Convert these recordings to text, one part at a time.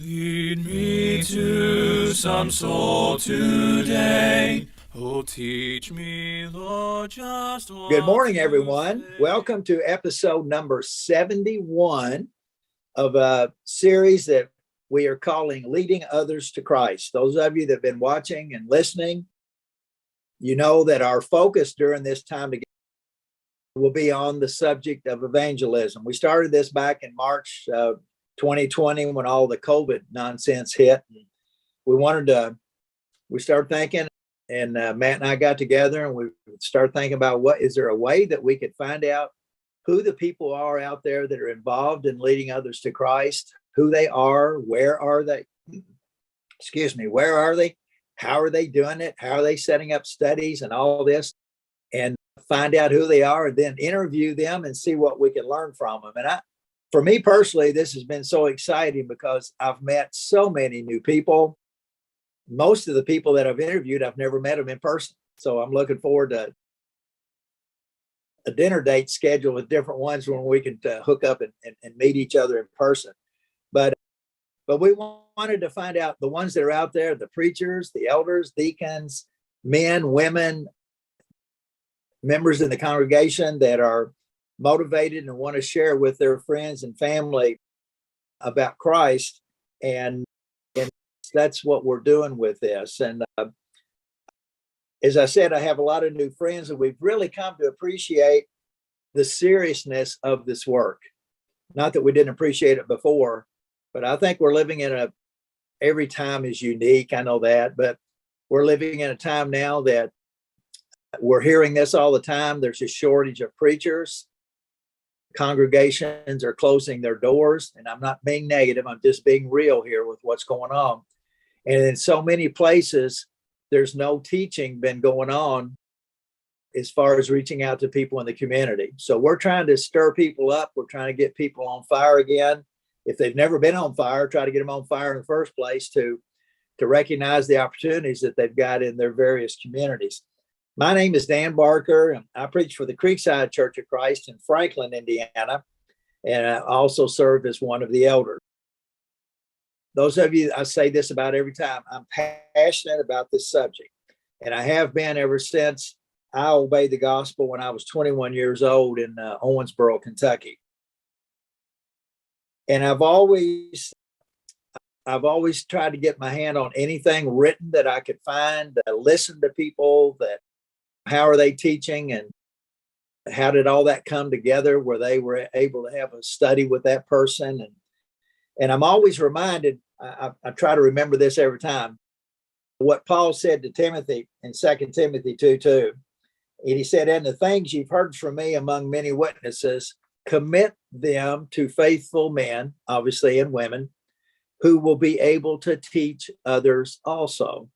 Lead me to some soul today. Oh, teach me, Lord, just what Good morning, to everyone. say. Welcome to episode number 71 of a series that we are calling Leading Others to Christ. Those of you that have been watching and listening, you know that our focus during this time together will be on the subject of evangelism. We started this back in March 2020 when all the COVID nonsense hit. We started thinking, and Matt and I got together and we started thinking about is there a way that we could find out who the people are out there that are involved in leading others to Christ, who they are, where are they, where are they, how are they doing it, how are they setting up studies and all this, and find out who they are and then interview them and see what we can learn from them. And for me personally, this has been so exciting because I've met so many new people. Most of the people that I've interviewed, I've never met them in person. So I'm looking forward to a dinner date schedule with different ones when we can hook up and meet each other in person. But we wanted to find out the ones that are out there, the preachers, the elders, deacons, men, women, members in the congregation that are motivated and want to share with their friends and family about Christ. And that's what we're doing with this. And as I said, I have a lot of new friends, and we've really come to appreciate the seriousness of this work. Not that we didn't appreciate it before, but I think we're living in every time is unique. I know that, but we're living in a time now that we're hearing this all the time. There's a shortage of preachers. Congregations are closing their doors, and I'm not being negative. I'm just being real here with what's going on. And in so many places, there's no teaching been going on as far as reaching out to people in the community. So we're trying to stir people up. We're trying to get people on fire again. If they've never been on fire, try to get them on fire in the first place to recognize the opportunities that they've got in their various communities. My name is Dan Barker, and I preach for the Creekside Church of Christ in Franklin, Indiana, and I also serve as one of the elders. Those of you, I say this about every time, I'm passionate about this subject, and I have been ever since I obeyed the gospel when I was 21 years old in Owensboro, Kentucky. And I've always tried to get my hand on anything written that I could find, listen to people that, how are they teaching and how did all that come together where they were able to have a study with that person. And I'm always reminded, I try to remember this every time, what Paul said to Timothy in 2 Timothy 2:2. And he said, and the things you've heard from me among many witnesses, commit them to faithful men, obviously, and women, who will be able to teach others also.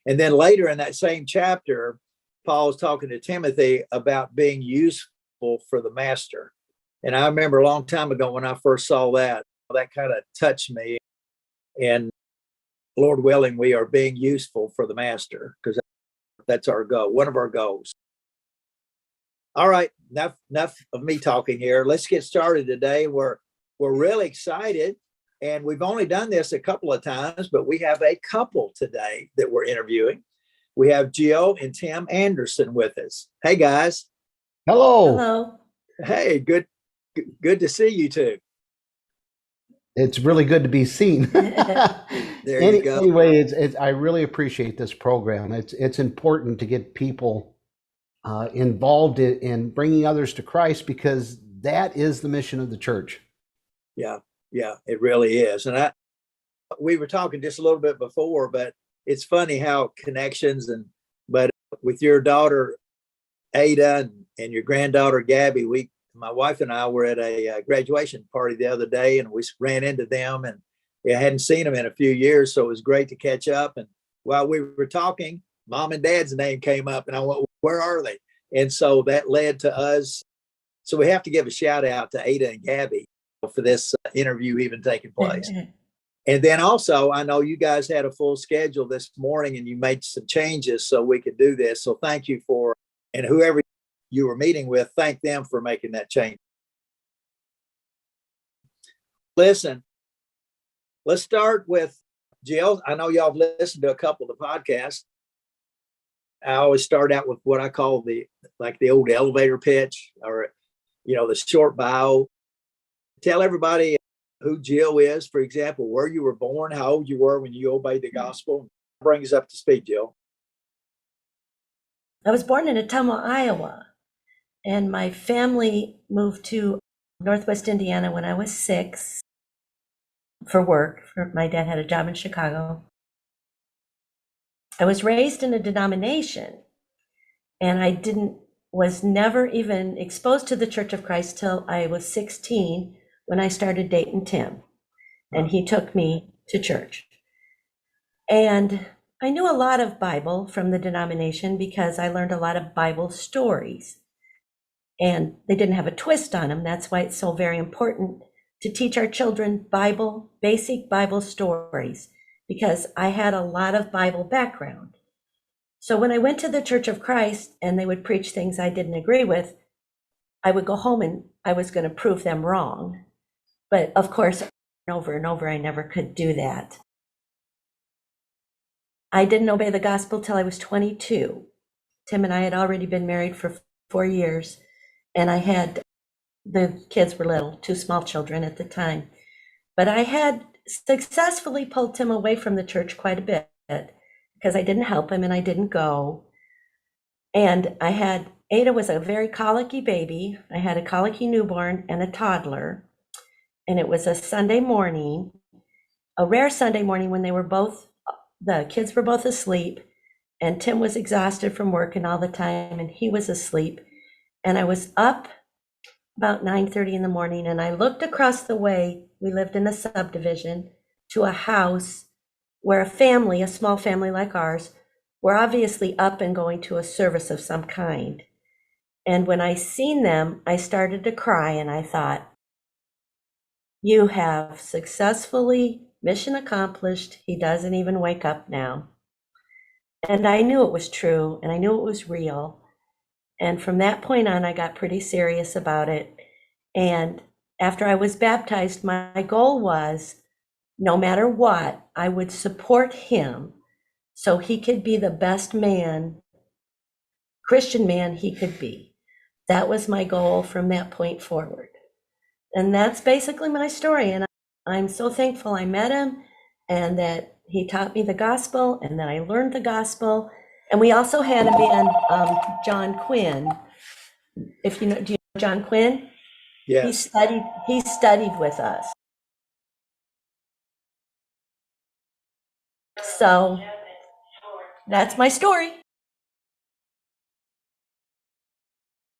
And then later in that same chapter, Paul's talking to Timothy about being useful for the master. And I remember a long time ago when I first saw that kind of touched me. And Lord willing, we are being useful for the master because that's our goal, one of our goals. All right, enough of me talking here. Let's get started today. We're really excited. And we've only done this a couple of times, but we have a couple today that we're interviewing. We have Jill and Tim Anderson with us. Hey, guys. Hello. Hello. Hey, good to see you two. It's really good to be seen. There you go. Anyway, I really appreciate this program. It's important to get people involved in bringing others to Christ because that is the mission of the church. Yeah, it really is. And we were talking just a little bit before, but it's funny how connections but with your daughter Ada and your granddaughter Gabby, my wife and I were at a graduation party the other day, and we ran into them, and I hadn't seen them in a few years, so it was great to catch up. And while we were talking, Mom and Dad's name came up, and I went, "Where are they?" And so that led to us. So we have to give a shout out to Ada and Gabby for this interview even taking place. And then also, I know you guys had a full schedule this morning and you made some changes so we could do this. So thank you and whoever you were meeting with, thank them for making that change. Listen, Let's start with Jill. I know y'all have listened to a couple of the podcasts. I always start out with what I call the old elevator pitch, or the short bio. Tell everybody who Jill is, for example, where you were born, how old you were when you obeyed the gospel. Bring us up to speed, Jill. I was born in Ottumwa, Iowa, and my family moved to Northwest Indiana when I was 6 for work. My dad had a job in Chicago. I was raised in a denomination, and I was never even exposed to the Church of Christ till I was 16 when I started dating Tim, and he took me to church. And I knew a lot of Bible from the denomination because I learned a lot of Bible stories, and they didn't have a twist on them. That's why it's so very important to teach our children basic Bible stories, because I had a lot of Bible background. So when I went to the Church of Christ and they would preach things I didn't agree with, I would go home and I was going to prove them wrong. But of course, over and over, I never could do that. I didn't obey the gospel till I was 22. Tim and I had already been married for 4 years, and the kids were little, 2 small children at the time. But I had successfully pulled Tim away from the church quite a bit because I didn't help him and I didn't go. And Ada was a very colicky baby. I had a colicky newborn and a toddler. And it was a Sunday morning, a rare Sunday morning when the kids were both asleep, and Tim was exhausted from working all the time, and he was asleep. And I was up about 9:30 in the morning, and I looked across the way. We lived in a subdivision, to a house where a small family like ours, were obviously up and going to a service of some kind. And when I seen them, I started to cry, and I thought, you have successfully mission accomplished. He doesn't even wake up now. And I knew it was true, and I knew it was real. And from that point on, I got pretty serious about it. And after I was baptized, my goal was, no matter what, I would support him so he could be the best Christian man he could be. That was my goal from that point forward. And that's basically my story. And I'm so thankful I met him, and that he taught me the gospel, and that I learned the gospel. And we also had a man, John Quinn. Do you know John Quinn? Yeah. He studied with us. So that's my story.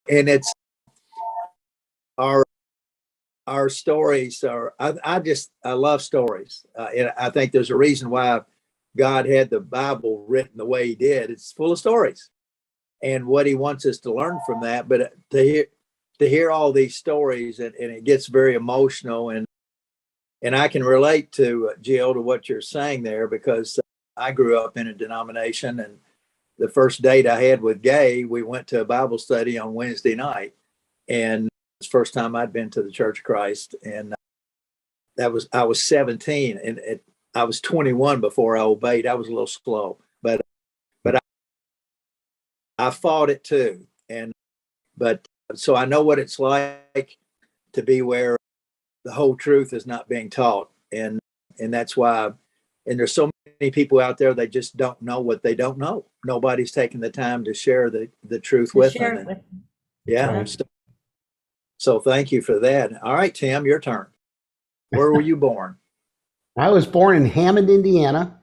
And it's our stories are, I love stories. And I think there's a reason why God had the Bible written the way he did. It's full of stories and what he wants us to learn from that. But to hear all these stories, and it gets very emotional, and I can relate to Jill, to what you're saying there, because I grew up in a denomination, and the first date I had with Gay, we went to a Bible study on Wednesday night, and it's the first time I'd been to the Church of Christ, and I was 17, and I was 21 before I obeyed. I was a little slow, but I fought it too, but so I know what it's like to be where the whole truth is not being taught, and that's why. And there's so many people out there, they just don't know what they don't know. Nobody's taking the time to share the truth with them. Yeah. So thank you for that. All right, Tim, your turn. Where were you born? I was born in Hammond, Indiana,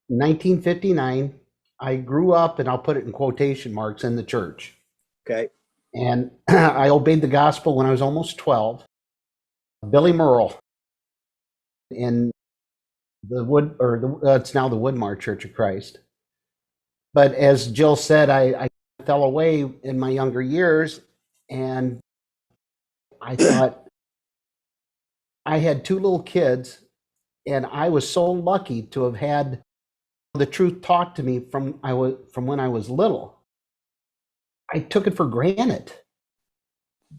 1959. I grew up, and I'll put it in quotation marks, in the church. Okay. And I obeyed the gospel when I was almost 12. Billy Merle in it's now the Woodmar Church of Christ. But as Jill said, I fell away in my younger years, and I thought, I had 2 little kids, and I was so lucky to have had the truth taught to me from when I was little. I took it for granted.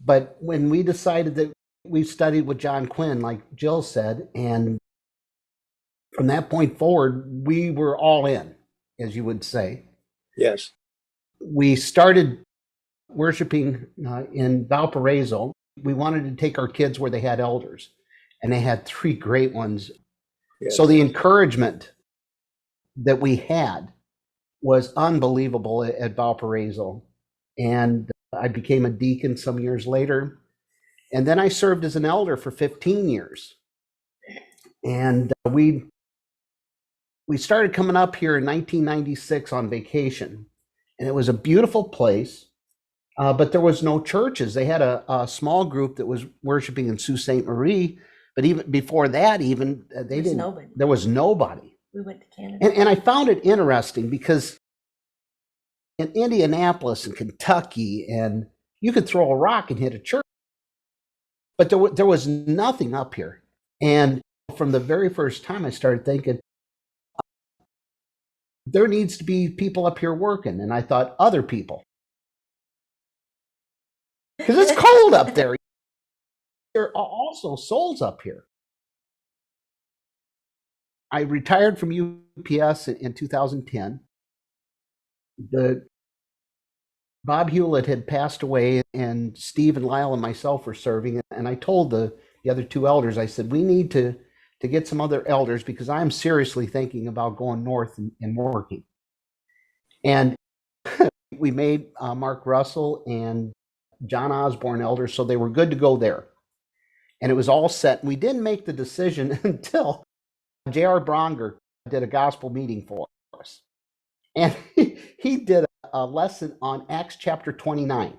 But when we decided that we studied with John Quinn, like Jill said, and from that point forward, we were all in, as you would say. Yes. We started worshiping in Valparaiso. We wanted to take our kids where they had elders, and they had 3 great ones. Yes. So the encouragement that we had was unbelievable at Valparaiso. And I became a deacon some years later. And then I served as an elder for 15 years. And we started coming up here in 1996 on vacation. And it was a beautiful place, but there was no churches. They had a small group that was worshiping in Sault Ste. Marie. But even before that, there was nobody. We went to Canada. And I found it interesting because in Indianapolis and Kentucky, and you could throw a rock and hit a church, but there was nothing up here. And from the very first time, I started thinking, there needs to be people up here working. And I thought, other people. Because it's cold up there. There are also souls up here. I retired from UPS in 2010. Bob Hewlett had passed away, and Steve and Lyle and myself were serving. And I told the other 2 elders, I said, we need to get some other elders because I'm seriously thinking about going north and working. And we made Mark Russell and John Osborne elders, so they were good to go there. And it was all set. We didn't make the decision until J.R. Bronger did a gospel meeting for us. And he did a lesson on Acts chapter 29.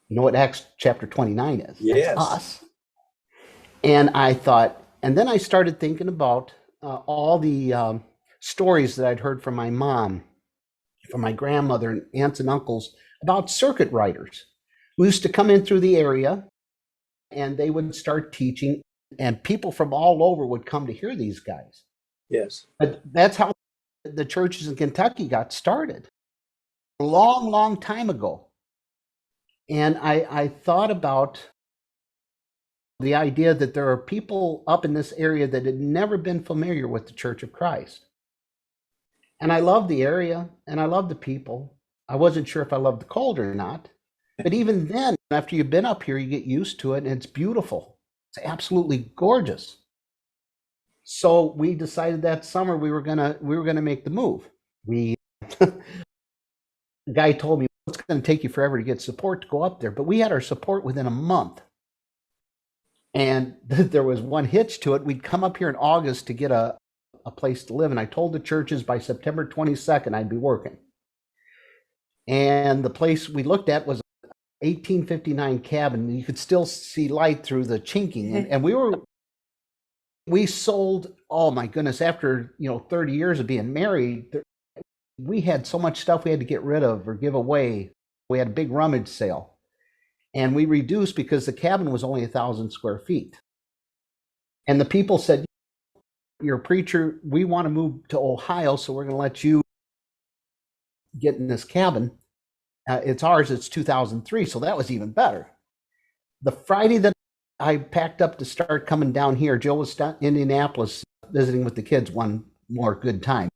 You know what Acts chapter 29 is? Yes. That's us. And I thought, and then I started thinking about all the stories that I'd heard from my mom, from my grandmother and aunts and uncles about circuit riders who used to come in through the area, and they would start teaching, and people from all over would come to hear these guys. Yes. But that's how the churches in Kentucky got started a long, long time ago. And I thought about the idea that there are people up in this area that had never been familiar with the Church of Christ. And I love the area, and I love the people. I wasn't sure if I loved the cold or not. But even then, after you've been up here, you get used to it, and it's beautiful. It's absolutely gorgeous. So we decided that summer we were gonna make the move. The guy told me, it's going to take you forever to get support to go up there, but we had our support within a month. And there was one hitch to it. We'd come up here in August to get a place to live, and I told the churches by September 22nd I'd be working. And the place we looked at was an 1859 cabin. You could still see light through the chinking, and we sold, oh my goodness, after 30 years of being married, we had so much stuff we had to get rid of or give away. We had a big rummage sale, and we reduced because the cabin was only 1,000 square feet. And the people said, you're a preacher, we want to move to Ohio, so we're going to let you get in this cabin. It's ours, it's 2003, so that was even better. The Friday that I packed up to start coming down here, Jill was in Indianapolis visiting with the kids one more good time.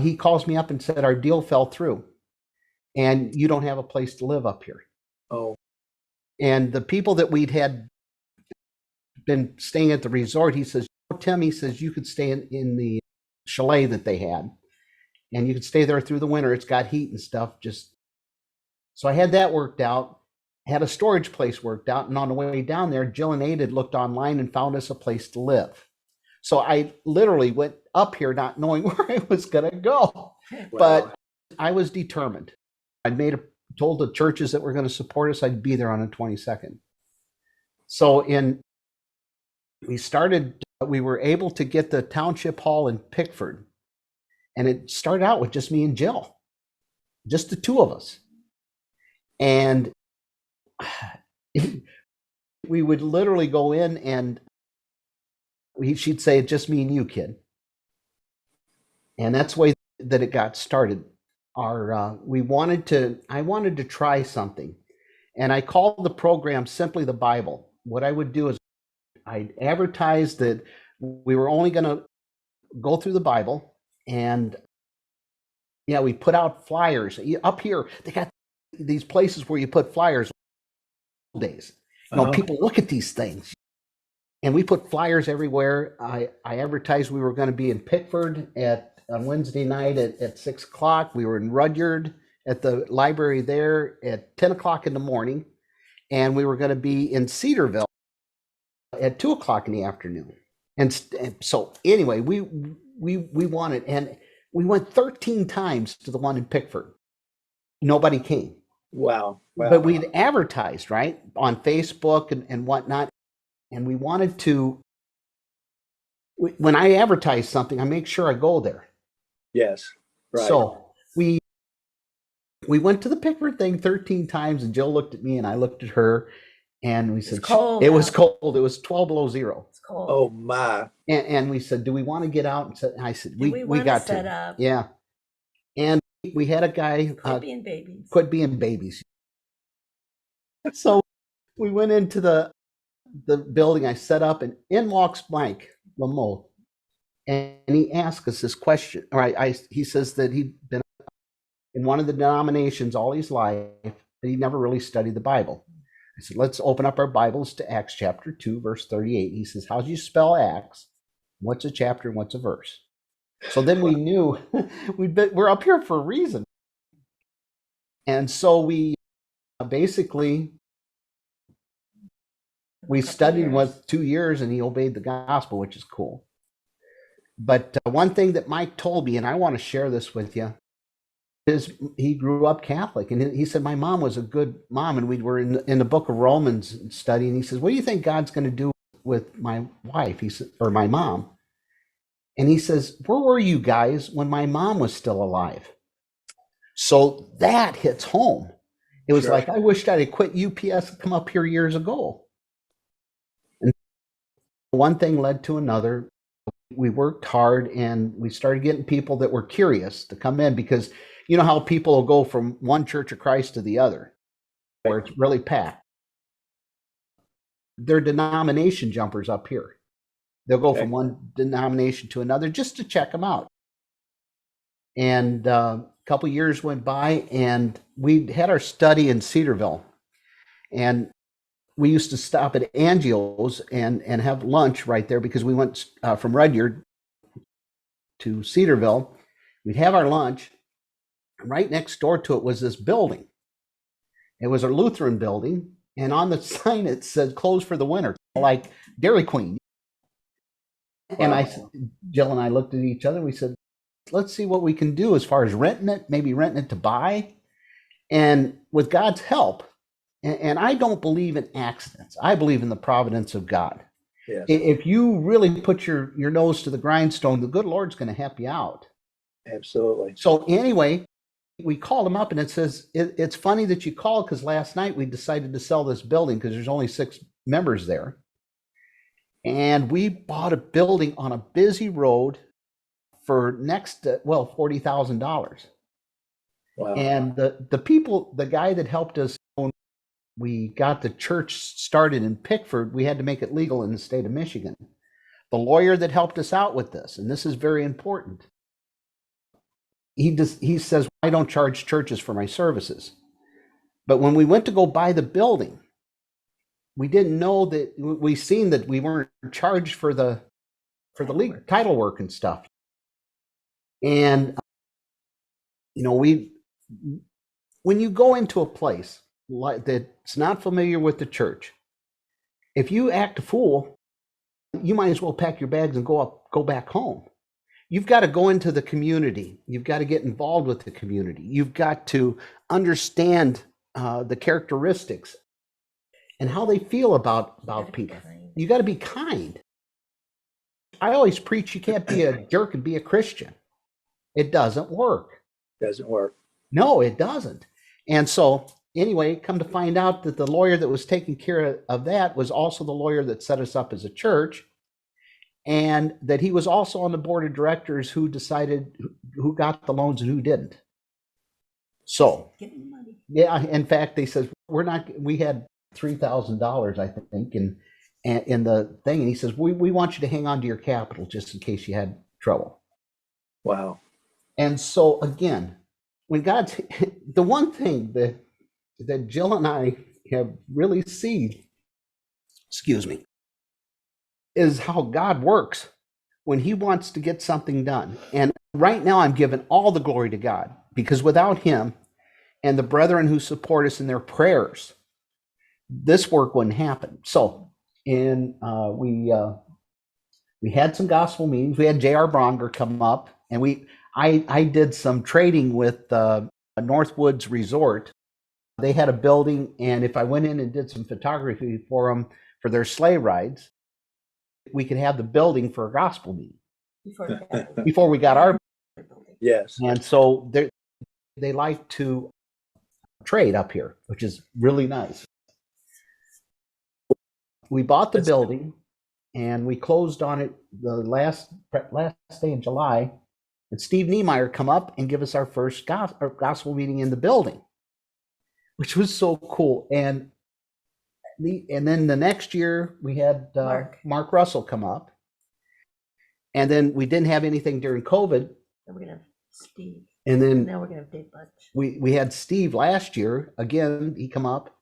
He calls me up and said, our deal fell through, and you don't have a place to live up here. Oh. And the people that we'd had been staying at the resort, he says, Tim, he says, you could stay in the chalet that they had, and you could stay there through the winter. It's got heat and stuff. So I had that worked out, had a storage place worked out, and on the way down there, Jill and Aid had looked online and found us a place to live. So I literally went up here not knowing where I was going to go. Wow. But I was determined. I'd told the churches that were going to support us I'd be there on the 22nd. So we were able to get the township hall in Pickford. And it started out with just me and Jill, just the 2 of us. And we would literally go in and she'd say, it's just me and you, kid. And that's the way that it got started. I wanted to try something. And I called the program Simply the Bible. What I would do is I advertised that we were only going to go through the Bible, and yeah, we put out flyers up here. They got these places where you put flyers days. People look at these things, and we put flyers everywhere. I advertised we were going to be in Pickford on Wednesday night at 6:00. We were in Rudyard at the library there at 10:00 in the morning, and we were going to be in Cedarville at 2:00 in the afternoon. And so anyway, we wanted, and we went 13 times to the one in Pickford. Nobody came. Wow. But we'd advertised, right, on Facebook and whatnot. And we wanted to, when I advertise something, I make sure I go there. Yes. Right. So we went to the Pickford thing 13 times, and Jill looked at me and I looked at her, and we said, cold it was cold. It was 12 below zero. It's cold. Oh my. And we said, do we want to get out? And I said, we want got set to. up? Yeah. And we had a guy. Quit being babies. Quit being babies. So we went into the building. I set up, and in walks Mike Lameau, and he asked us this question. All right, he says that he'd been in one of the denominations all his life, but he never really studied the Bible. I said, let's open up our Bibles to Acts chapter 2, verse 38. He says, how do you spell Acts? What's a chapter and what's a verse? So then we knew we're up here for a reason. And so we basically, we studied with 2 years, and he obeyed the gospel, which is cool. But one thing that Mike told me, and I want to share this with you, is he grew up Catholic. And he said, my mom was a good mom. And we were in the book of Romans studying. He says, what do you think God's going to do with my wife? He said, or my mom. And he says, where were you guys when my mom was still alive? So that hits home. It was like, I wished I'd have quit UPS and come up here years ago. And one thing led to another. We worked hard, and we started getting people that were curious to come in, because you know how people will go from one Church of Christ to the other, where it's really packed. They're denomination jumpers up here. They'll go from one denomination to another just to check them out. And a couple of years went by, and we had our study in Cedarville. And we used to stop at Angio's and have lunch right there, because we went from Rudyard to Cedarville. We'd have our lunch. And right next door to it was this building. It was a Lutheran building. And on the sign, it said closed for the winter, like Dairy Queen. And Jill and I looked at each other. We said, let's see what we can do as far as renting it, maybe renting it to buy. And with God's help, and I don't believe in accidents. I believe in the providence of God. Yes. If you really put your nose to the grindstone, the good Lord's going to help you out. Absolutely. So anyway, we called him up, and it says, it's funny that you called, because last night we decided to sell this building because there's only 6 members there. And we bought a building on a busy road for $40,000. Wow. And the guy that helped us, we got the church started in Pickford, we had to make it legal in the state of Michigan. The lawyer that helped us out with this, and this is very important, he says, I don't charge churches for my services. But when we went to go buy the building, we didn't know that, we seen that we weren't charged for the legal title work and stuff. And when you go into a place like that's not familiar with the church, if you act a fool, you might as well pack your bags and go back home. You've got to go into the community. You've got to get involved with the community. You've got to understand the characteristics and how they feel about people. You got to be kind. I always preach you can't be a jerk and be a Christian. It doesn't work. Doesn't work. No, it doesn't. And so anyway, come to find out that the lawyer that was taking care of that was also the lawyer that set us up as a church, and that he was also on the board of directors who decided who got the loans and who didn't. So, yeah, in fact, they said, we had $3,000, I think, and in the thing, and he says, we want you to hang on to your capital just in case you had trouble. Wow. And so again, when God's the one thing that Jill and I have really seen, excuse me, is how God works when he wants to get something done. And right now I'm giving all the glory to God, because without him and the brethren who support us in their prayers, this work wouldn't happen. So we had some gospel meetings. We had J.R. Bronger come up, and I did some trading with Northwoods Resort. They had a building, and if I went in and did some photography for them for their sleigh rides, we could have the building for a gospel meeting before we got our building. Yes. And so they like to trade up here, which is really nice. We bought the building, and we closed on it the last day in July. And Steve Niemeyer come up and give us our first gospel meeting in the building, which was so cool. And then the next year we had Mark Russell come up, and then we didn't have anything during COVID. Then we're gonna have Steve. And then now we're gonna have Dave Bunch. We had Steve last year again. He come up,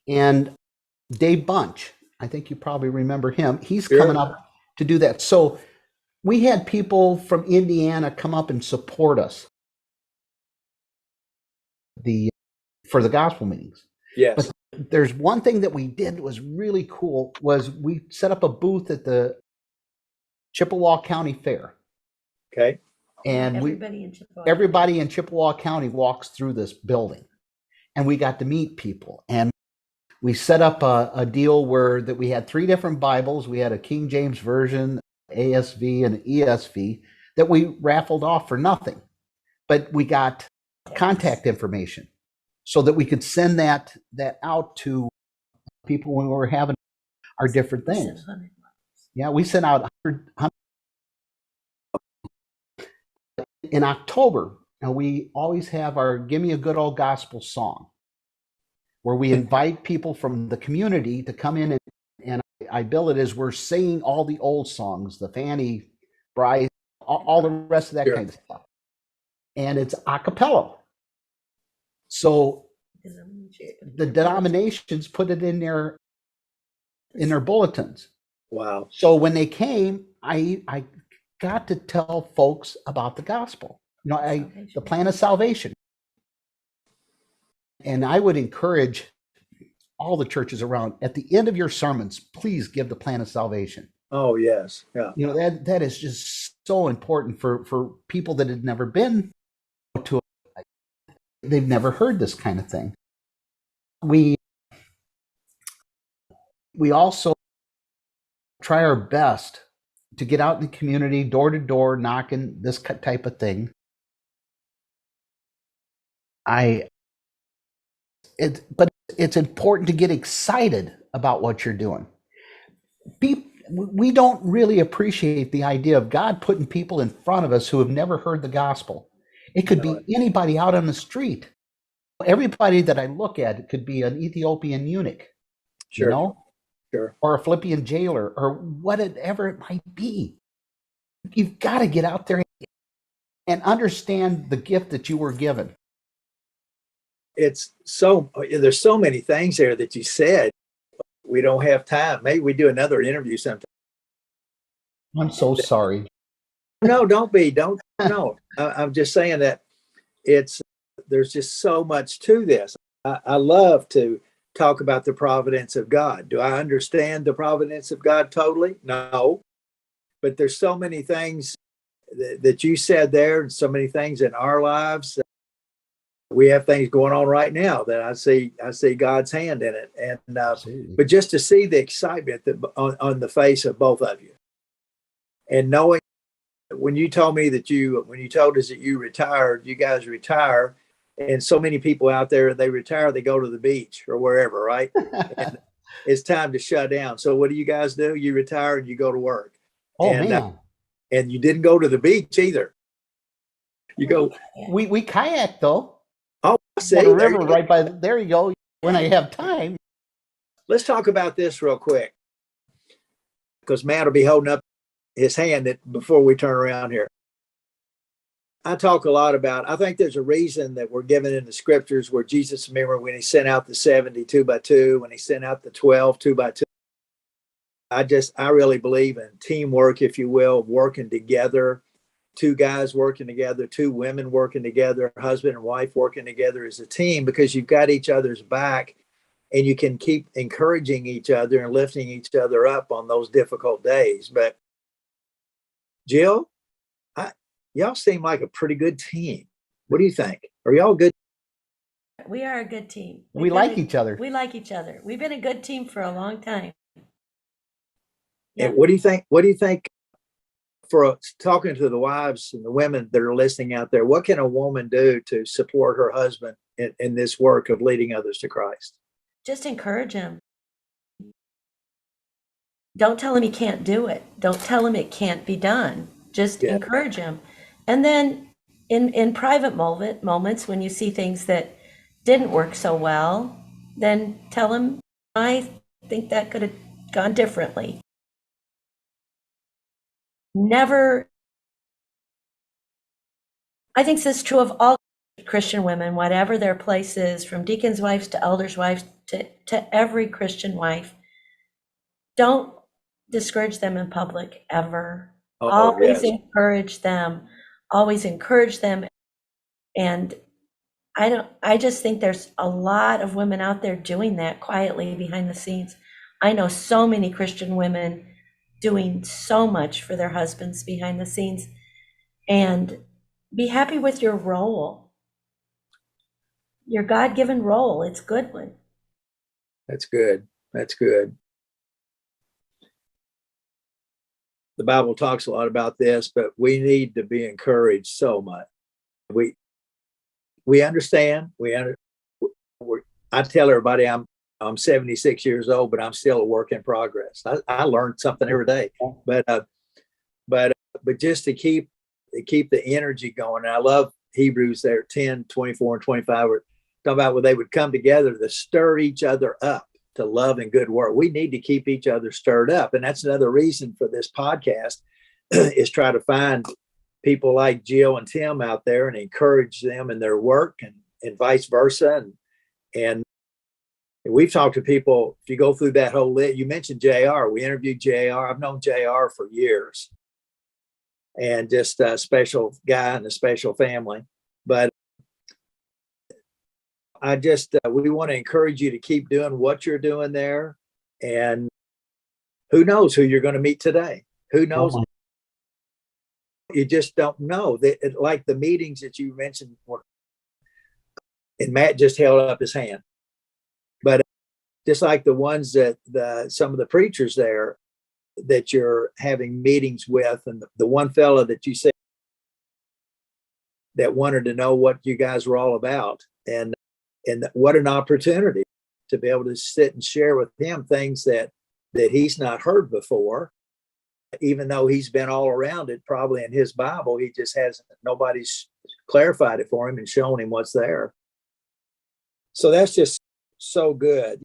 and Dave Bunch. I think you probably remember him. He's coming up to do that. So we had people from Indiana come up and support us for the gospel meetings. Yes. But there's one thing that we did that was really cool, was we set up a booth at the Chippewa County Fair. Okay. And everybody in Chippewa County walks through this building, and we got to meet people. And we set up a deal where that we had 3 different Bibles. We had a King James Version, ASV, and an ESV that we raffled off for nothing. But we got contact information so that we could send that out to people when we were having our different things. Yeah, we sent out 100. In October, and we always have our Give Me a Good Old Gospel Song, where we invite people from the community to come in, and I bill it as we're singing all the old songs, the Fanny, Bryce, all the rest of that kind of stuff. And it's a cappella. So the denominations put it in their bulletins. Wow. So when they came, I got to tell folks about the gospel, the plan of salvation. And I would encourage all the churches around, at the end of your sermons, please give the plan of salvation. Oh, yes. Yeah. That is just so important for people that had never been to it. They've never heard this kind of thing. We also try our best to get out in the community, door to door, knocking, this type of thing. But it's important to get excited about what you're doing. We don't really appreciate the idea of God putting people in front of us who have never heard the gospel. It could be anybody out on the street. Everybody that I look at, it could be an Ethiopian eunuch, Sure. or a Philippian jailer, or whatever it might be. You've got to get out there and understand the gift that you were given. There's so many things there that you said. We don't have time. Maybe we do another interview sometime. I'm so sorry. No, don't be. Don't. No, I'm just saying that there's just so much to this. I love to talk about the providence of God. Do I understand the providence of God totally? No. But there's so many things that you said there, and so many things in our lives. We have things going on right now that I see God's hand in it. And but just to see the excitement on the face of both of you, and knowing when you told us that you retired, you guys retire, and so many people out there, they retire, they go to the beach or wherever, right? And it's time to shut down. So what do you guys do? You retire and you go to work. Oh, man. And you didn't go to the beach either. You go. We kayak though. Oh, I see. The river right by there. You go. When I have time. Let's talk about this real quick. because Matt will be holding up his hand before we turn around here. I talk a lot about, I think there's a reason that we're given in the scriptures where Jesus, remember when he sent out the 70 2 by 2, when he sent out the 12 2 by 2. I really believe in teamwork, if you will, working together, two guys working together, two women working together, husband and wife working together as a team, because you've got each other's back and you can keep encouraging each other and lifting each other up on those difficult days. But Jill, y'all seem like a pretty good team. What do you think? Are y'all good? We are a good team. We like each other. We like each other. We've been a good team for a long time. Yeah. And what do you think? What do you think, for talking to the wives and the women that are listening out there, what can a woman do to support her husband in this work of leading others to Christ? Just encourage him. Don't tell him he can't do it. Don't tell him it can't be done. Just encourage him. And then in private moments, when you see things that didn't work so well, then tell him, I think that could have gone differently. Never, I think this is true of all Christian women, whatever their place is, from deacons' wives to elders' wives to every Christian wife. Don't discourage them in public ever. Always encourage them. Always encourage them. And I just think there's a lot of women out there doing that quietly behind the scenes. I know so many Christian women doing so much for their husbands behind the scenes. And be happy with your role. Your God-given role. It's a good one. That's good. That's good. The Bible talks a lot about this, but we need to be encouraged so much. We understand. I tell everybody I'm 76 years old, but I'm still a work in progress. I learn something every day. But just to keep the energy going. And I love Hebrews there 10, 24, and 25. We're talking about where they would come together to stir each other up to love and good work. We need to keep each other stirred up. And that's another reason for this podcast is try to find people like Jill and Tim out there and encourage them in their work and vice versa. And we've talked to people, if you go through that whole list, you mentioned JR. We interviewed JR. I've known JR for years. And just a special guy and a special family. But we want to encourage you to keep doing what you're doing there. And who knows who you're going to meet today? Who knows? You just don't know. Like the meetings that you mentioned, and Matt just held up his hand. But just like the ones that some of the preachers there that you're having meetings with, and the one fella that you said that wanted to know what you guys were all about, and what an opportunity to be able to sit and share with him things that he's not heard before, even though he's been all around it probably in his Bible. He just hasn't, nobody's clarified it for him and shown him what's there. So that's just so good.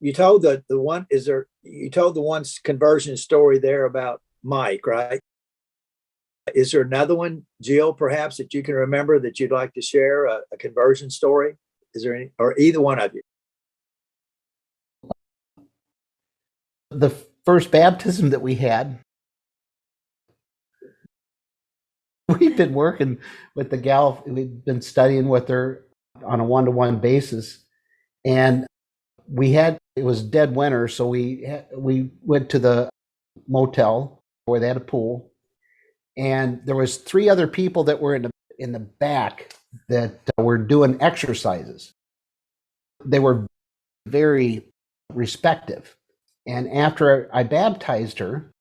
You told you told the one's conversion story there about Mike, right? Is there another one, Jill, perhaps that you can remember that you'd like to share, a conversion story? Is there any, or either one of you? The first baptism that we had, we've been working with the gal, we've been studying with her on a one-to-one basis. And it was dead winter, so we went to the motel where they had a pool. And there was 3 other people that were in the back that were doing exercises. They were very respective. And after I baptized her,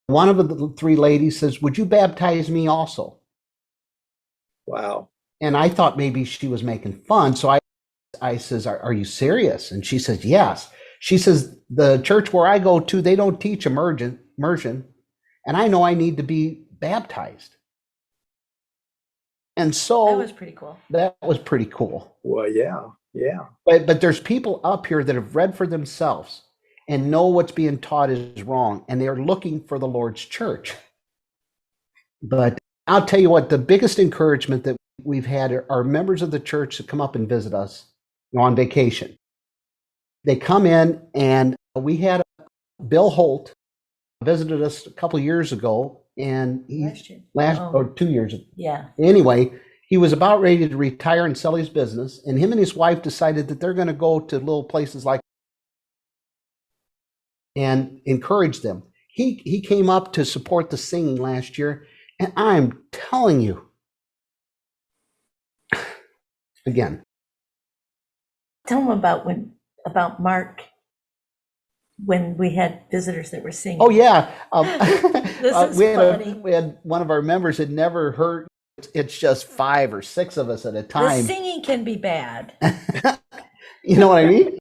one of the 3 ladies says, "Would you baptize me also?" Wow. And I thought maybe she was making fun. So I says, are you serious? And she says, yes. She says, the church where I go to, they don't teach immersion. And I know I need to be baptized. And so that was pretty cool. That was pretty cool. Well, yeah. But there's people up here that have read for themselves and know what's being taught is wrong, and they're looking for the Lord's church. But I'll tell you what, the biggest encouragement that we've had are members of the church that come up and visit us on vacation. They come in, and we had Bill Holt visited us a couple of years ago, and or 2 years ago. Yeah. Anyway, he was about ready to retire and sell his business, and him and his wife decided that they're going to go to little places like and encourage them. He came up to support the singing last year, and I'm telling you, again. Tell them about Mark when we had visitors that were singing. Oh yeah, This is funny. We had one of our members had never heard. It's just 5 or 6 of us at a The time. singing can be bad. You know what I mean?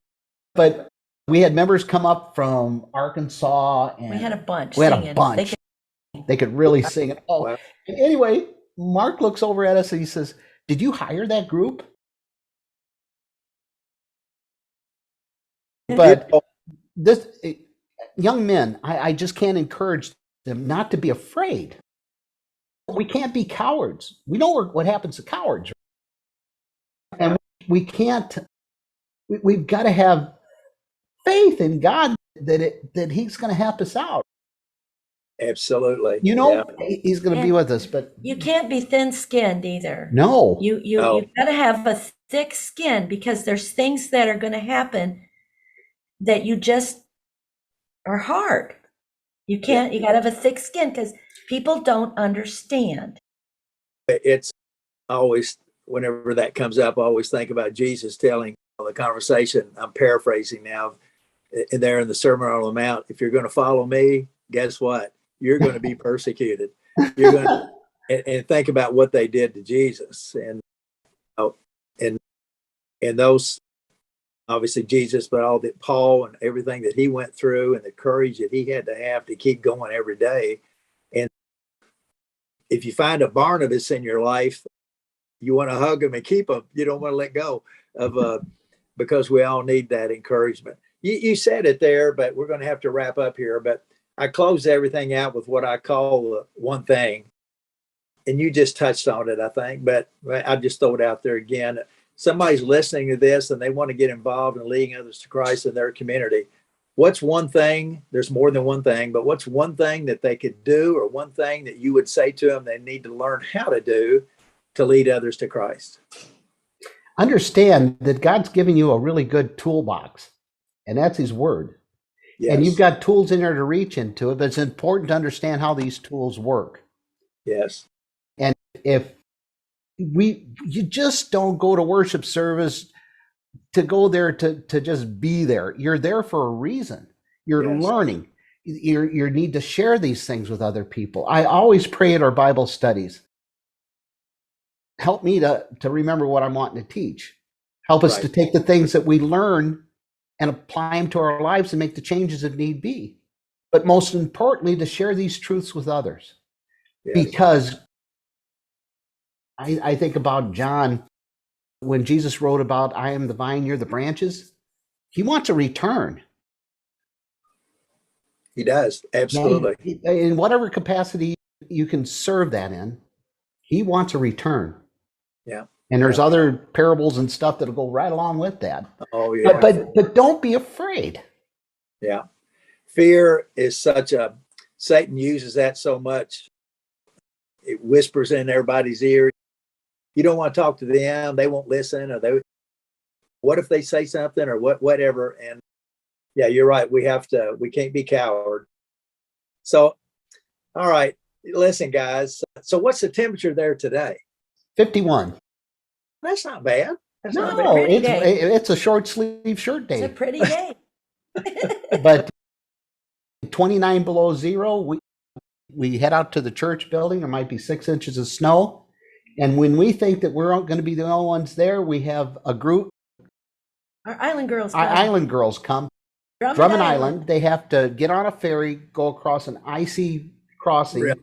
But we had members come up from Arkansas, and We had a bunch we had singing. a bunch. They could really sing it. Oh, Wow. anyway, Mark looks over at us and he says, "Did you hire that group?" But this young men, I just can't encourage them not to be afraid. We can't be cowards. We know what happens to cowards, and we can't. We've got to have faith in God that He's going to help us out. Absolutely. You know, Yeah. He's going to be with us. But You can't be thin-skinned either. no, You No. got to have a thick skin, because there's things that are going to happen that you just are hard. You got to have a thick skin, because people don't understand. It's always, whenever that comes up, I always think about Jesus telling the conversation. I'm paraphrasing now. And there in the Sermon on the Mount, if you're going to follow me, guess what? You're going to be persecuted. You're going to, and think about what they did to Jesus, and those, obviously Jesus, but all that Paul and everything that he went through, and the courage that he had to keep going every day. And if you find a Barnabas in your life, you want to hug him and keep him. You don't want to let go of, because we all need that encouragement. You said it there, but we're going to have to wrap up here. But I close everything out with what I call the one thing. And you just touched on it, I think, but I'll just throw it out there again. Somebody's listening to this and they want to get involved in leading others to Christ in their community. What's one thing? There's more than one thing, but what's one thing that they could do, or one thing that you would say to them they need to learn how to do to lead others to Christ? understand that God's giving you a really good toolbox, and that's His Word. Yes. And you've got tools in there to reach into it, but it's important to understand how these tools work. Yes. And if you just don't go to worship service to go there to just be there. You're there for a reason. You're Yes. learning. You need to share these things with other people. I always pray at our Bible studies. Help me to remember what I'm wanting to teach. Help us Right. to take the things that we learn and apply them to our lives and make the changes that need be. But most importantly, to share these truths with others. Yes. Because I think about John, when Jesus wrote about, I am the vine, you're the branches. He wants a return. He does. Absolutely. In whatever capacity you can serve that in, he wants a return. Yeah. And there's other parables and stuff that'll go right along with that. Oh, yeah. But don't be afraid. Yeah. Fear is Satan uses that so much. It whispers in everybody's ear. You don't want to talk to them. They won't listen, or what if they say something, or whatever. And yeah, you're right. We can't be coward. So, all right, listen, guys. So what's the temperature there today? 51. That's not bad. That's not No, bad. it's a short sleeve shirt It's a day. pretty day. But 29 below zero, we head out to the church building. There might be 6 inches of snow. And when we think that we're going to be the only ones there, we have a group. Our island girls Our come. island girls come. Drummond Island. They have to get on a ferry, go across an icy crossing,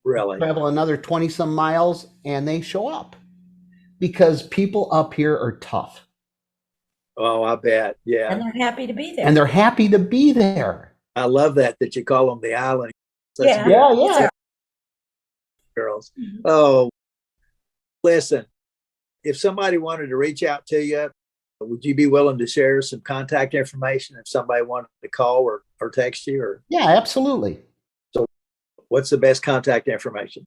Really? travel another 20 some miles, and they show up because people up here are tough. Oh, I bet. Yeah. And they're happy to be there. And they're happy to be there. I love that you call them the island. That's Yeah. good, Yeah. girls. Mhm. Oh, listen, if somebody wanted to reach out to you, would you be willing to share some contact information if somebody wanted to call or text you? Or Yeah, absolutely. what's the best contact information?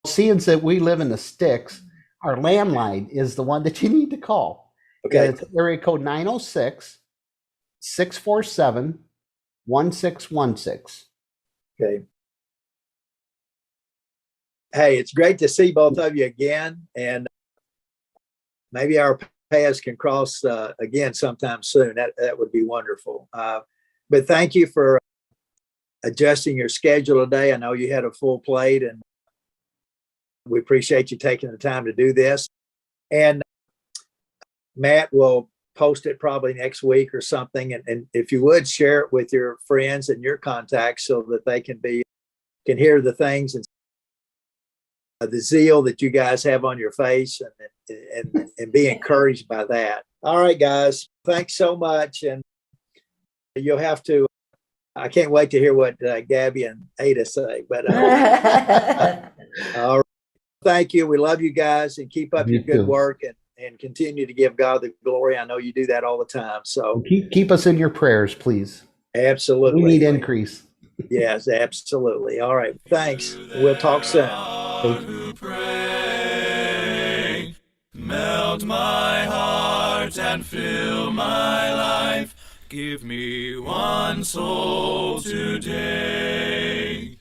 Seeing that we live in the sticks, our landline is the one that you need to call. Okay. It's area code 906-647-1616. Okay. Hey, it's great to see both of you again, and maybe our paths can cross again sometime soon. That would be wonderful. But thank you for adjusting your schedule today. I know you had a full plate, and we appreciate you taking the time to do this. And Matt will post it probably next week or something. And if you would, share it with your friends and your contacts so that they can hear the things and the zeal that you guys have on your face, and be encouraged by that. All right, guys, thanks so much. And you'll have to, I can't wait to hear what Gabby and Ada say, but all right. Thank you. We love you guys, and keep up You your good too. work, and continue to give God the glory. I know you do that all the time. So Keep us in your prayers, please. absolutely. We need increase. Yes, absolutely. All right. Thanks. We'll talk soon. Who pray, melt my heart and fill my life. Give me one soul today.